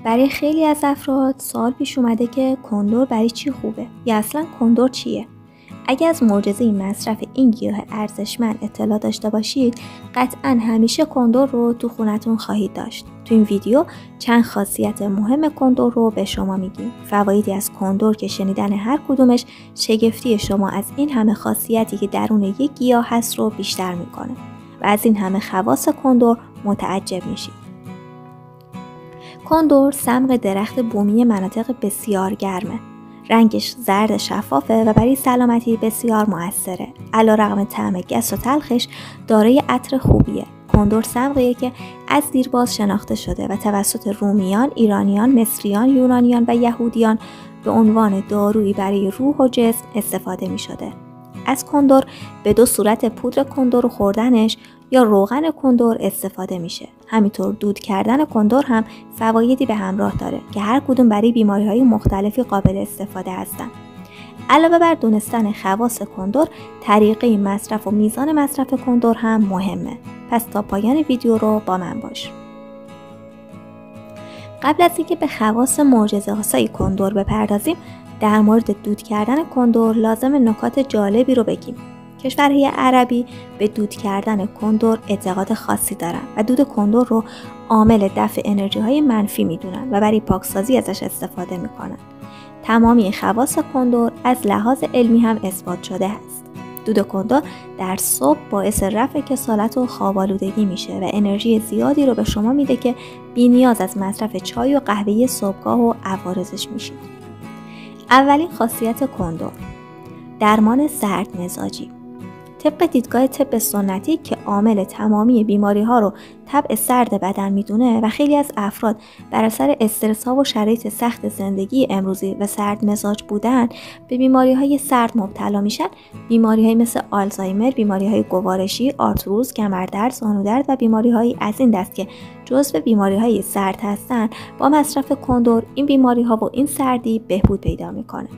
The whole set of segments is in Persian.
برای خیلی از افراد سوال پیش اومده که کندر برای چی خوبه یا اصلا کندر چیه؟ اگه از معجزه مصرف این گیاه ارزشمند اطلاع داشته باشید، قطعاً همیشه کندر رو تو خونتون خواهید داشت. تو این ویدیو چند خاصیت مهم کندر رو به شما میگیم. فوایدی از کندر که شنیدن هر کدومش شگفتی شما از این همه خاصیتی که درون یک گیاه هست رو بیشتر میکنه و از این همه خواص کندر متعجب میشید. کندر سمق درخت بومی مناطق بسیار گرمه. رنگش زرد شفافه و برای سلامتی بسیار مؤثره. علیرغم طعم گس و تلخش دارای عطر خوبیه. کندر سمقیه که از دیرباز شناخته شده و توسط رومیان، ایرانیان، مصریان، یونانیان و یهودیان به عنوان دارویی برای روح و جسم استفاده می شده. از کندر به دو صورت پودر کندر و خوردنش یا روغن کندر استفاده میشه. همینطور دود کردن کندر هم فوایدی به همراه داره که هر کدوم برای بیماری‌های مختلفی قابل استفاده هستن. علاوه بر دونستن خواص کندر، طریقه مصرف و میزان مصرف کندر هم مهمه. پس تا پایان ویدیو رو با من باش. قبل از اینکه به خواص معجزه‌آسای کندر بپردازیم، در مورد دود کردن کندر لازم نکات جالبی رو بگیم. کشورهای عربی به دود کردن کندر اعتقاد خاصی دارن و دود کندر رو عامل دفع انرژی های منفی میدونن و برای پاکسازی ازش استفاده میکنن. تمامی خواص کندر از لحاظ علمی هم اثبات شده است. دود کندر در صبح باعث رفع کسالت و خواب‌آلودگی میشه و انرژی زیادی رو به شما میده که بی نیاز از مصرف چای و قهوه صبحگاه و عوارضش میشید. اولین خاصیت کندر، درمان سرد مزاجی. طبق دیدگاه طب سنتی که عامل تمامی بیماری ها رو طبع سرد بدن میدونه و خیلی از افراد بر اثر استرس ها و شرایط سخت زندگی امروزی و سرد مزاج بودن به بیماری های سرد مبتلا میشن، بیماری های مثل آلزایمر، بیماری های گوارشی، آرتروز، کمردرد، زانودرد و بیماری های از این دست که جزو بیماری های سرد هستن، با مصرف کندر این بیماری ها و این سردی بهبود پیدا میکنه.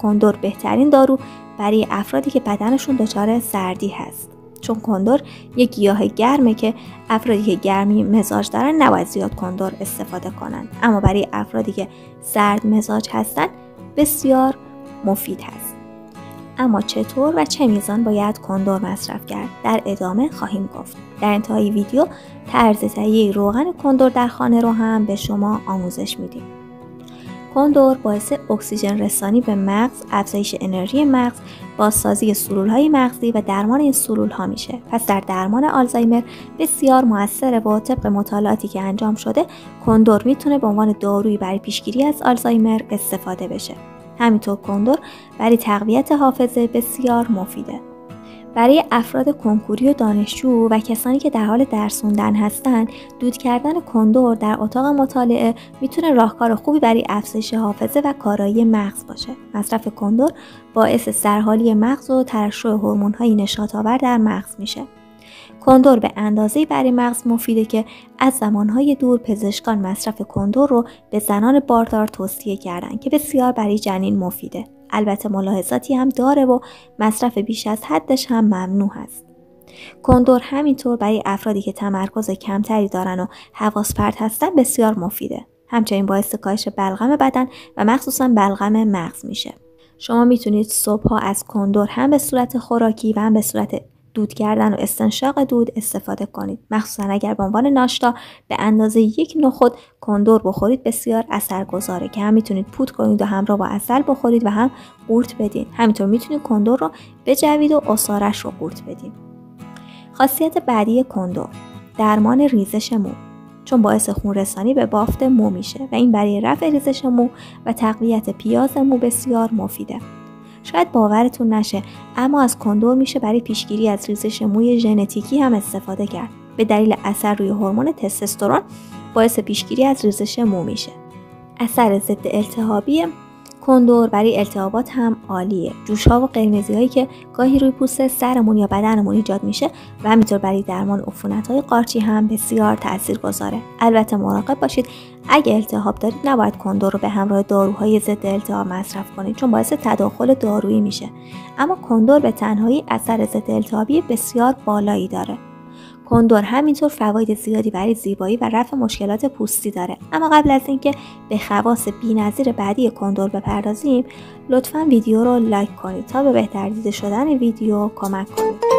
کندر بهترین دارو برای افرادی که بدنشون دچار سردی هست، چون کندر یک گیاه گرمه که افرادی که گرمی مزاج دارن نباید زیاد کندر استفاده کنن، اما برای افرادی که سرد مزاج هستن بسیار مفید هست. اما چطور و چه میزان باید کندر مصرف کرد؟ در ادامه خواهیم گفت. در انتهای ویدیو طرز تهیه روغن کندر در خانه رو هم به شما آموزش میدیم. کندر باعث اکسیژن رسانی به مغز، افزایش انرژی مغز، بازسازی سلول‌های مغزی و درمان این سلول‌ها میشه. پس در درمان آلزایمر بسیار موثره و طبق مطالعاتی که انجام شده، کندر میتونه به عنوان دارویی برای پیشگیری از آلزایمر استفاده بشه. همینطور کندر برای تقویت حافظه بسیار مفیده. برای افراد کنکوری و دانشجو و کسانی که در حال درس خوندن هستند، دود کردن کندر در اتاق مطالعه میتونه راهکار خوبی برای افزایش حافظه و کارایی مغز باشه. مصرف کندر باعث سرحالی مغز و ترشح هورمون‌های نشاط‌آور در مغز میشه. کندر به اندازه‌ای برای مغز مفیده که از زمانهای دور پزشکان مصرف کندر رو به زنان باردار توصیه کردن که بسیار برای جنین مفیده. البته ملاحظاتی هم داره و مصرف بیش از حدش هم ممنوع هست. کندر همینطور برای افرادی که تمرکز کمتری دارن و حواس پرت هستن بسیار مفیده. همچنین باعث کاهش بلغم بدن و مخصوصا بلغم مغز میشه. شما میتونید صبحها از کندر هم به صورت خوراکی و هم به صورت دود کردن و استنشاق دود استفاده کنید. مخصوصا اگر به عنوان ناشتا به اندازه یک نخود کندر بخورید بسیار اثرگذاره که هم میتونید پودر کنید و همراه با عسل بخورید و هم قورت بدین. همینطور میتونید کندر رو بجوید و عصاره‌اش رو قورت بدین. خاصیت بعدی کندر، درمان ریزش مو، چون باعث خون رسانی به بافت مو میشه و این برای رفع ریزش مو و تقویت پیاز مو بسیار مفیده. شاید باورتون نشه، اما از کندر میشه برای پیشگیری از ریزش موی ژنتیکی هم استفاده کرد. به دلیل اثر روی هورمون تستوسترون باعث پیشگیری از ریزش مو میشه. اثر ضد التهابی کندر برای التهابات هم عالیه. جوش‌ها و قرمزی‌هایی که گاهی روی پوست سرمون یا بدنمون ایجاد میشه و همینطور برای درمان عفونت‌های قارچی هم بسیار تاثیرگذاره. البته مراقب باشید، اگه التهاب دارید نباید کندر رو به همراه داروهای ضد التهاب مصرف کنید، چون باعث تداخل دارویی میشه. اما کندر به تنهایی اثر ضد التهابی بسیار بالایی داره. کندر همینطور فواید زیادی برای زیبایی و رفع مشکلات پوستی داره. اما قبل از اینکه به خواص بی‌نظیر بعدی کندر بپردازیم، لطفاً ویدیو رو لایک کنید تا به بهتر دیده شدن ویدیو کمک کنید.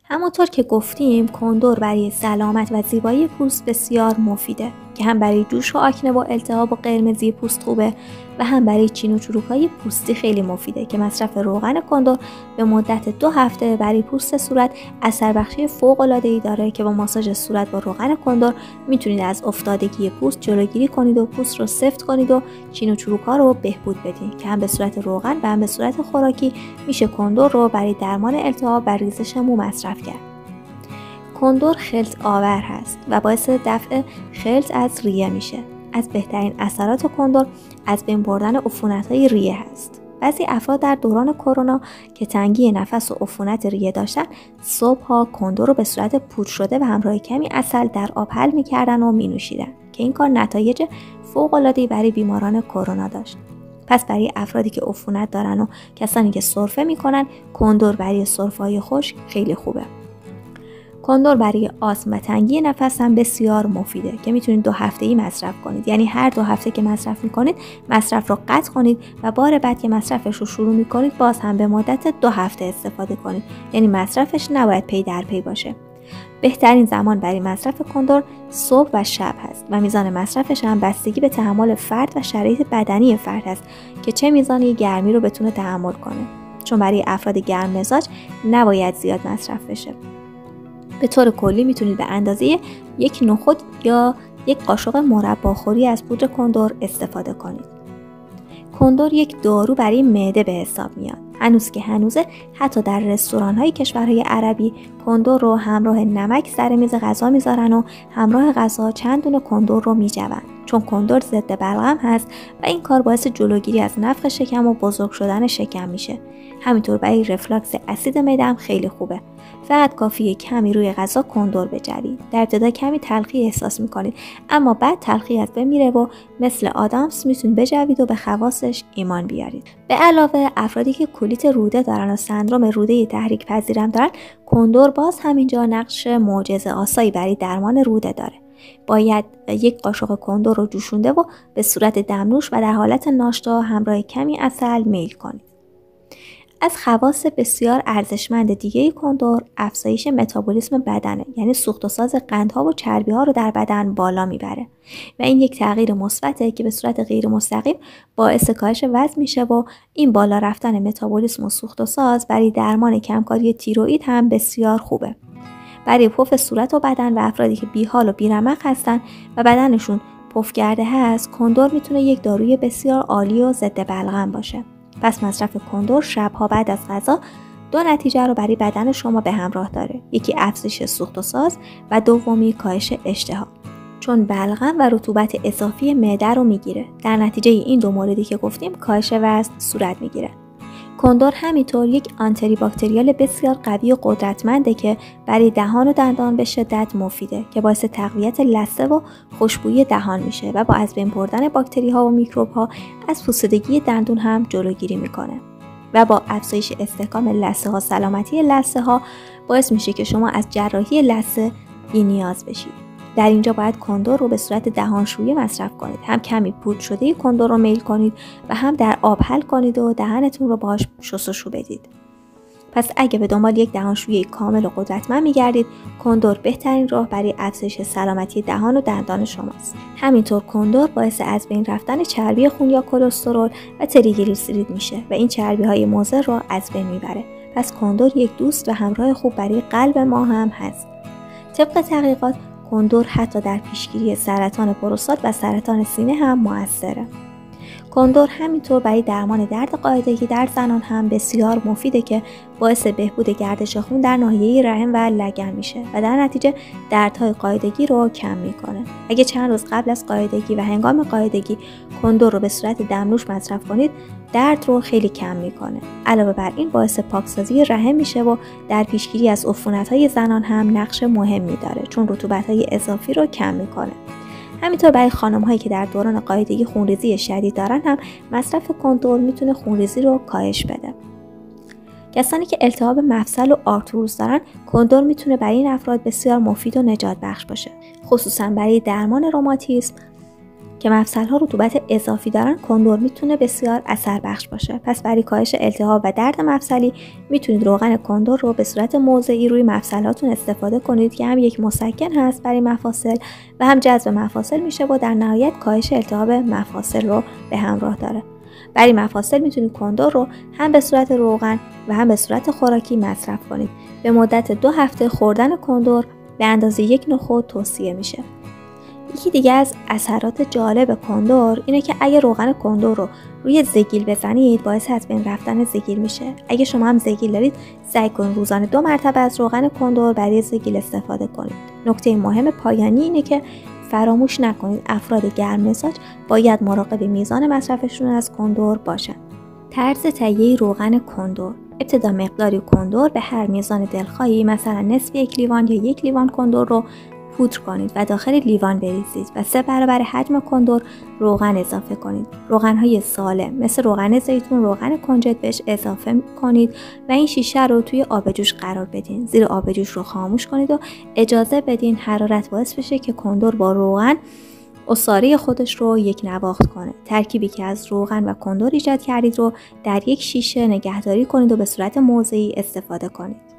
همونطور که گفتیم کندر برای سلامت و زیبایی پوست بسیار مفیده که هم برای جوش و آکنه و التهاب و قرمزی پوست خوبه و هم برای چین و چروک‌های پوستی خیلی مفیده که مصرف روغن کندر به مدت 2 هفته برای پوست صورت اثر بخشی فوق‌العاده‌ای داره که با ماساژ صورت با روغن کندر میتونید از افتادگی پوست جلوگیری کنید و پوست رو سفت کنید و چین و چروک‌ها رو بهبود بدید که هم به صورت روغن و هم به صورت خوراکی میشه کندر رو برای درمان التهاب و ریزش مو مصرف کرد. کندر خلط آور هست و باعث دفع خلط از ریه میشه. از بهترین اثرات کندر از بین بردن عفونت‌های ریه هست. بعضی افراد در دوران کرونا که تنگی نفس و عفونت ریه داشتن، صبح‌ها کندر رو به صورت پودر شده و همراه کمی عسل در آب حل می‌کردن و می‌نوشیدن که این کار نتایج فوق‌العاده‌ای برای بیماران کرونا داشت. پس برای افرادی که عفونت دارن و کسانی که سرفه می‌کنن، کندر برای سرفه‌های خشک خیلی خوبه. کندر برای آسم و تنگی نفس هم بسیار مفیده که میتونید 2 هفته‌ای مصرف کنید. یعنی هر 2 هفته که مصرف میکنید مصرف رو قطع کنید و بار بعد که مصرفش رو شروع میکنید باز هم به مدت 2 هفته استفاده کنید. یعنی مصرفش نباید پی در پی باشه. بهترین زمان برای مصرف کندر صبح و شب هست و میزان مصرفش هم بستگی به تحمل فرد و شرایط بدنی فرد هست که چه میزانی گرمی رو بتونه تحمل کنه. چون برای افراد گرم مزاج نباید زیاد مصرف بشه. به طور کلی میتونید به اندازه 1 نخود یا 1 قاشق مرباخوری از پودر کندر استفاده کنید. کندر یک دارو برای معده به حساب میاد. هنوز که هنوزه حتی در رستوران‌های کشورهای عربی کندر رو همراه نمک سر میز غذا میذارن و همراه غذا چند دونه کندر رو میجوند. چون کندر ضد بلغم هست و این کار باعث جلوگیری از نفخ شکم و بزرگ شدن شکم میشه. همینطور برای رفلاکس اسید معده هم خیلی خوبه. فقط کافیه کمی روی غذا کندر بجوید. در ابتدا کمی تلخی احساس میکنید اما بعد تلخی از بین میره و مثل آدامس میتونید بجوید و به خواصش ایمان بیارید. به علاوه افرادی که کلیت روده دارن و سندرم روده تحریک پذیرم دارن، کندر باز همینجا نقش معجزه آسایی برای درمان روده داره. باید 1 قاشق کندر رو جوشونده و به صورت دمنوش و در حالت ناشتا همراه کمی عسل میل کنید. از خواص بسیار ارزشمند دیگه کندر افزایش متابولیسم بدنه، یعنی سوخت و ساز قندها و چربی‌ها رو در بدن بالا میبره و این یک تغییر مثبته که به صورت غیر مستقیم باعث کاهش وزن میشه و این بالا رفتن متابولیسم و سوخت و ساز برای درمان کمکاری تیروئید هم بسیار خوبه. برای پف صورت و بدن و افرادی که بیحال و بیرمق هستن و بدنشون پف کرده هست، کندر میتونه یک داروی بسیار عالی و ضد بلغم باشه. پس مصرف کندر شبها بعد از غذا 2 نتیجه رو برای بدن شما به همراه داره. یکی افزایش سوخت و ساز و دومی کاهش اشتها. چون بلغم و رطوبت اضافی معده رو میگیره. در نتیجه این 2 موردی که گفتیم کاهش وزن صورت میگیره. کندر همینطور یک آنتی باکتریال بسیار قوی و قدرتمنده که برای دهان و دندان به شدت مفیده که باعث تقویت لثه و خوشبویی دهان میشه و با از بین بردن باکتری ها و میکروب ها از پوسیدگی دندون هم جلوگیری میکنه و با افزایش استحکام لثه ها، سلامتی لثه ها باعث میشه که شما از جراحی لثه بی‌نیاز بشید. در اینجا باید کندر رو به صورت دهانشویی مصرف کنید. هم کمی پودر شده کندر رو میل کنید و هم در آب حل کنید و دهنتون رو باهاش شستشو بدید. پس اگه به دنبال یک دهانشویی کامل و قدرتمند میگردید، کندر بهترین راه برای افزایش سلامتی دهان و دندان شماست. همینطور کندر باعث از بین رفتن چربی خون یا کلسترول و تریگلیسیرید میشه و این چربی های مضر رو از بین میبره. پس کندر یک دوست و همراه خوب برای قلب ما هم هست. طبق تحقیقات کندر حتی در پیشگیری سرطان پروستات و سرطان سینه هم مؤثره. کندر همینطور برای درمان درد قاعدگی در زنان هم بسیار مفیده که باعث بهبود گردش خون در ناحیه رحم و لگن میشه و در نتیجه دردهای قاعدگی رو کم میکنه. اگه چند روز قبل از قاعدگی و هنگام قاعدگی کندر رو به صورت دمنوش مصرف کنید، درد رو خیلی کم میکنه. علاوه بر این باعث پاکسازی رحم میشه و در پیشگیری از عفونت‌های زنان هم نقش مهمی داره چون رطوبت‌های اضافی رو کم میکنه. همینطور برای خانم‌هایی که در دوران قاعدگی خونریزی شدید دارن هم مصرف کندر میتونه خونریزی رو کاهش بده. کسانی که التهاب مفصل و آرتروز دارن، کندر میتونه برای این افراد بسیار مفید و نجات بخش باشه. خصوصا برای درمان روماتیسم که مفصل‌ها رطوبت اضافی دارن، کندر میتونه بسیار اثر بخش باشه. پس برای کاهش التهاب و درد مفصلی میتونید روغن کندر رو به صورت موضعی روی مفصلاتون استفاده کنید که هم یک مسکن هست برای مفاصل و هم جذب مفاصل میشه و در نهایت کاهش التهاب مفاصل رو به همراه داره. برای مفاصل میتونید کندر رو هم به صورت روغن و هم به صورت خوراکی مصرف کنید. به مدت 2 هفته خوردن کندر به اندازه 1 نخود توصیه میشه. یکی دیگه از اثرات جالب کندر اینه که اگه روغن کندر رو روی زگیل بزنید باعث از بین رفتن زگیل میشه. اگه شما هم زگیل دارید سعی کنید روزانه 2 مرتبه از روغن کندر برای زگیل استفاده کنید. نکته مهم پایانی اینه که فراموش نکنید افراد گرم مزاج باید مراقب میزان مصرفشون از کندر باشن. طرز تهیه روغن کندر: ابتدا مقداری کندر به هر میزان دلخواهی، مثلا نصف 1 لیوان یا 1 لیوان کندر رو پودر کنید و داخل لیوان بریزید و 3 برابر حجم کندر روغن اضافه کنید. روغن‌های سالم مثل روغن زیتون، روغن کنجد بهش اضافه کنید و این شیشه رو توی آب جوش قرار بدین. زیر آب جوش رو خاموش کنید و اجازه بدین حرارت باعث بشه که کندر با روغن عصاره خودش رو یک نواخت کنه. ترکیبی که از روغن و کندر ایجاد کردید رو در یک شیشه نگهداری کنید و به صورت موضعی استفاده کنید.